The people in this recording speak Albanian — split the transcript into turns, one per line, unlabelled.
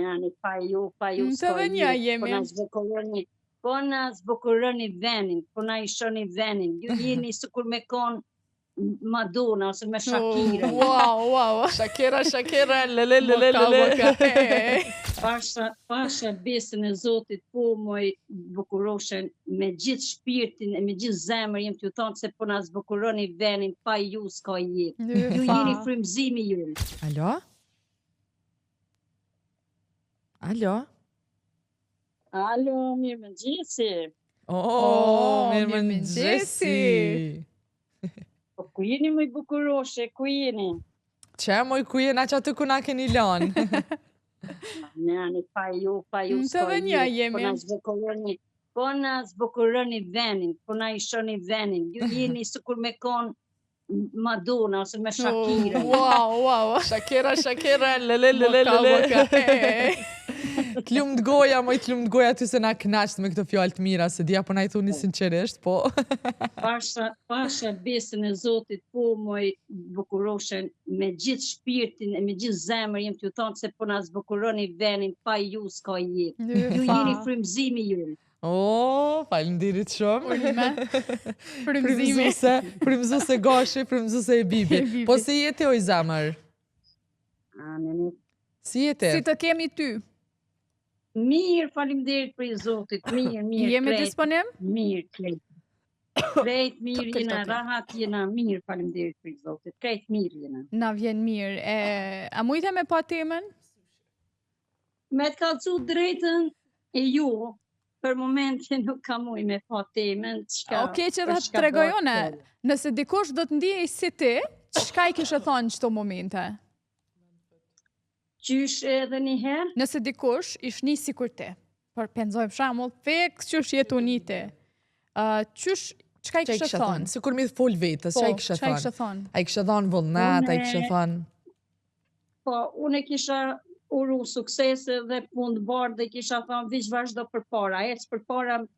Nani, pa ju
Të
s'ka
dhe një
jetë,
jemi.
po na zbukuroni venin, po na i shoni venin, ju jeni sikur me kon Madonna ose me Shakira.
Wow.
Shakira, lele.
Pasha besën e Zotit, po moj bukuroshen me gjithë shpirtin e me gjithë zemër jem t'ju thonë se po na zbukuroni venin, pa ju s'ka jetë. Ju jeni frymëzimi ju.
Alo?
Alo, mirë më gjithësi.
Mirë më gjesi.
Po ku jeni më i bukuroshe, ku jeni?
Që moj ku jena që aty ku na keni lanë.
Nani, pa ju
Të
s'ka
dhe një
jetë,
jemi.
po na zbukuroni venin, po na i shoni venin, ju jeni sikur me kon Madonna ose me Shakira.
Wow.
Shakira, lele. T'lumt goja ty se na knaqt me këto fjallë të mira, se dia po na i thuni sinqerisht, po.
Pasha besën e Zotit, po moj bukuroshen me gjithë shpirtin e me gjithë zemër jem t'ju thonë se po na zbukuroni venin, pa ju s'ka jetë. Ju jeni frymëzimi ju.
Faleminderit shumë.
Frymëzimi.
Frymëzuse gashi, frymëzuse e bibi. Po si jete oj zamër? Si jete?
Si të kemi ty?
Mirë, faleminderit për i Zotit, mirë.
Jemi disponim?
Mirë, krejt mirë jena, rahat jena, mirë, faleminderit për i Zotit, krejt mirë jena.
Na vjen mirë. A mujte me pa temën?
Me të kallëcu drejtën e ju, për momentin nuk ka muj me pa temën.
Okej, që dhe të tregojone, nëse dikush do të ndihej si ti, çka i kishe thonë në çto momente?
Qysh edhe një herë?
Nëse dikush ish një si kur ti, për penzojmë shamull, feks qysh jetu një ti, çka i kishe thonë?
Sikur mi fol vetës, çka i kishe thonë? A i kishe thonë vullnat, a i kishe thonë?
Po, unë kisha uru suksese dhe punë të bardhë dhe kisha thonë vishë vazhdo për para, ecë për para